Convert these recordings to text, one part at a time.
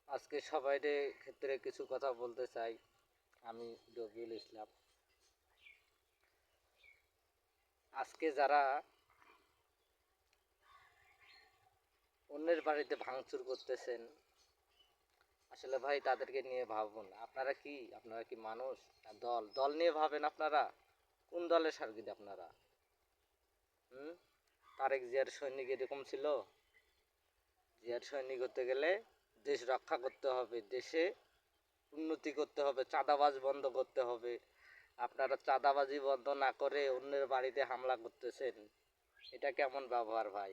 আজকে সবাইদের ক্ষেত্রে কিছু কথা বলতে চাই। আমি রবিউল ইসলাম। আজকে যারা অন্যের বাড়িতে ভাঙচুর করতেছেন, আসলে ভাই তাদেরকে নিয়ে ভাবুন। আপনারা কি মানুষ না দল? দল নিয়ে ভাবেন আপনারা? কোন দলের সার্গিদ আপনারা? হুম? তারেক জিয়ার সৈনিক এরকম ছিল? জিয়ার সৈনিক হতে গেলে দেশ রক্ষা করতে হবে, দেশে উন্নতি করতে হবে, চাঁদাবাজ বন্ধ করতে হবে। আপনারা চাঁদাবাজি বন্ধ না করে অন্যের বাড়িতে হামলা করতেছেন, এটা কেমন ব্যবহার ভাই?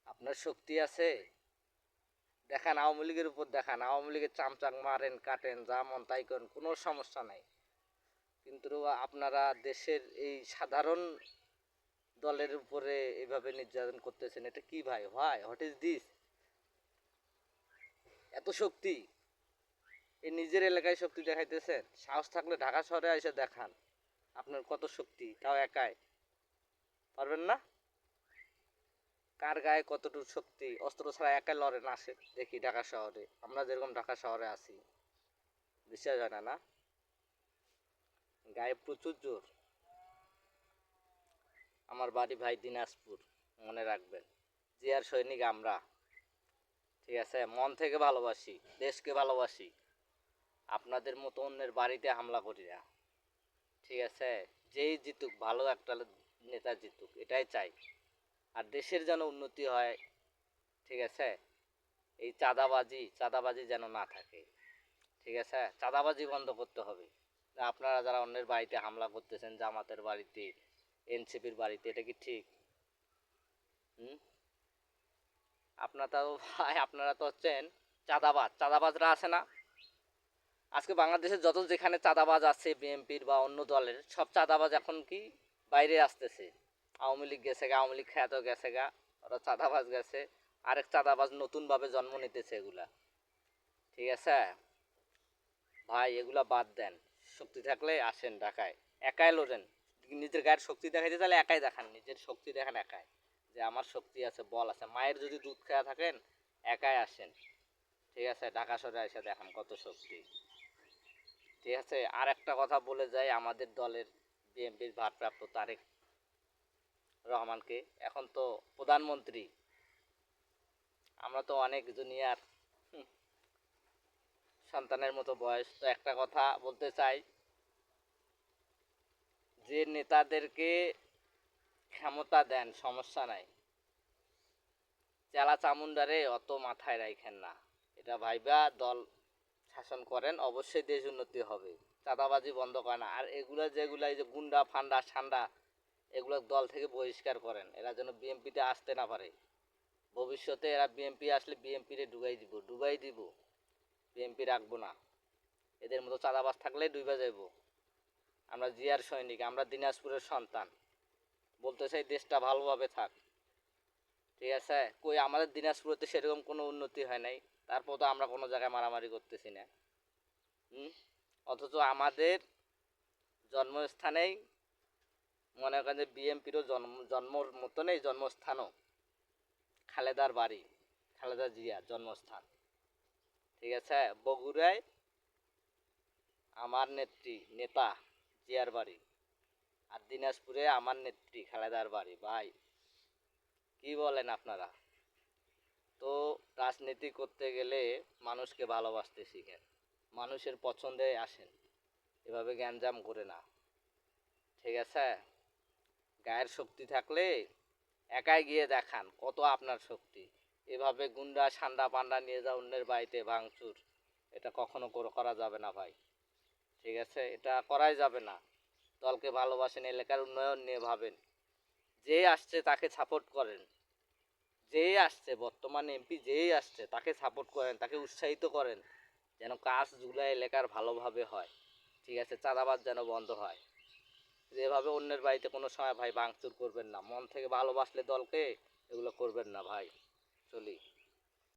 আপনার শক্তি আছে, দেখান। আওয়ামী লীগের উপর দেখান, আওয়ামী লীগের চামচাং মারেন, কাটেন, যা মন তাই করেন, কোনো সমস্যা নাই। কিন্তু আপনারা দেশের এই সাধারণ দলের উপরে এভাবে নির্যাতন করতেছেন, এটা কি ভাই? What is this? এত শক্তি এই নিজের এলাকায় শক্তি দেখাইতেছেন? সাহস থাকলে ঢাকা শহরে এসে দেখান আপনার কত শক্তি, তাও একাই। পারবেন না? কার গায়ে কতটুকু শক্তি? অস্ত্র ছাড়া একাই লড়েন, আসে দেখি ঢাকা শহরে। আমরা যেরকম ঢাকা শহরে আছি, বিশ্বাস হয় না? না, গায়ে প্রচুর জোর। আমার বাড়ি ভাই দিনাজপুর, মনে রাখবেন। জিয়ার সৈনিক আমরা, ঠিক আছে? মন থেকে ভালোবাসি, দেশকে ভালোবাসি। আপনাদের মতো অন্যের বাড়িতে হামলা করি না, ঠিক আছে? যেই জিতুক, ভালো একটা নেতা জিতুক, এটাই চাই। আর দেশের যেন উন্নতি হয়, ঠিক আছে? এই চাঁদাবাজি যেন না থাকে, ঠিক আছে? চাঁদাবাজি বন্ধ করতে হবে। আপনারা যারা অন্যের বাড়িতে হামলা করতেছেন, জামাতের বাড়িতে, এনসিপির বাড়িতে, এটা কি ঠিক? হুম? আপনারা তো হচ্ছেন চাঁদাবাজরা আছে না? আজকে বাংলাদেশে যত যেখানে চাঁদাবাজ আছে, বিএনপির বা অন্য দলের সব চাঁদাবাজ এখন কি বাইরে আসতেছে। আওয়ামী লীগ গেছে গা, আওয়ামী লীগ খ্যাত গেছে গা, ওরা চাঁদাবাজ গেছে। আরেক চাঁদাবাজ নতুনভাবে জন্ম নিতেছে এগুলা, ঠিক আছে? ভাই এগুলা বাদ দেন, শক্তি থাকলে আসেন ঢাকায়, একাই লড়েন। নিজের গায়ের শক্তি দেখাইতে তাহলে একাই দেখান, নিজের শক্তি দেখান একাই, যে আমার শক্তি আছে, বল আছে। মায়ের যদি দুধ খাওয়া থাকেন, একাই আসেন, ঠিক আছে? ঢাকা শহরে এসে দেখান কত শক্তি, ঠিক আছে? আর একটা কথা বলে যাই, আমাদের দলের বিএনপির ভারপ্রাপ্ত তারেক রহমানকে, এখন তো প্রধানমন্ত্রী, আমরা তো অনেক জুনিয়র সন্তানের মতো বয়স। তো একটা কথা বলতে চাই, যে নেতাদেরকে ক্ষমতা দেন সমস্যা নাই, চেলা চামুন্ডারে অত মাথায় রাখেন না। এটা ভাইবা দল শাসন করেন, অবশ্যই দেশ উন্নতি হবে। চাঁদাবাজি বন্ধ করে না। আর এগুলা যেগুলা, এই যে গুন্ডা ফান্ডা সান্ডা, এগুলো দল থেকে বহিষ্কার করেন, এরা যেন বিএনপিতে আসতে না পারে। ভবিষ্যতে এরা বিএনপি আসলে বিএনপিরে ডুবাই দিব, বিএনপি রাখবো না। এদের মতো চাঁদাবাজ থাকলে ডুবা যাইব। আমরা জিয়ার সৈনিক, আমরা দিনাজপুরের সন্তান, বলতে চাই দেশটা ভালোভাবে থাক, ঠিক আছে? কই আমাদের দিনাজপুরে সেরকম কোনো উন্নতি হয় নাই, তারপর তো আমরা কোনো জায়গায় মারামারি করতেছি না। হুম? অথচ আমাদের জন্মস্থানেই মনে করেন যে বিএনপিরও জন্মর মতনই জন্মস্থানও খালেদার বাড়ি, খালেদা জিয়ার জন্মস্থান, ঠিক আছে? বগুড়ায় আমার নেতা জিয়ার বাড়ি, আর দিনাজপুরে আমার নেত্রী খালেদার বাড়ি। ভাই কি বলেন আপনারা? তো রাজনীতি করতে গেলে মানুষকে ভালোবাসতে শিখেন, মানুষের পছন্দে আসেন, এভাবে গ্যাঞ্জাম করে না, ঠিক আছে? গায়ের শক্তি থাকলে একাই গিয়ে দেখান কত আপনার শক্তি। এভাবে গুন্ডা সান্ডা পান্ডা নিয়ে যাও অন্যের বাড়িতে ভাঙচুর, এটা কখনো করা যাবে না ভাই, ঠিক আছে? এটা করাই যাবে না। দলকে ভালোবাসেন, এলাকার উন্নয়ন নিয়ে ভাবেন, যে আসছে তাকে সাপোর্ট করেন, যেই আসছে বর্তমানে এমপি, যেই আসছে তাকে সাপোর্ট করেন, তাকে উৎসাহিত করেন, যেন কাজগুলো এলাকার ভালোভাবে হয়, ঠিক আছে? চাঁদাবাজ যেন বন্ধ হয়। যেভাবে অন্যের বাড়িতে কোনো সময় ভাই ভাঙচুর করবেন না, মন থেকে ভালোবাসলে দলকে এগুলো করবেন না ভাই। চলি।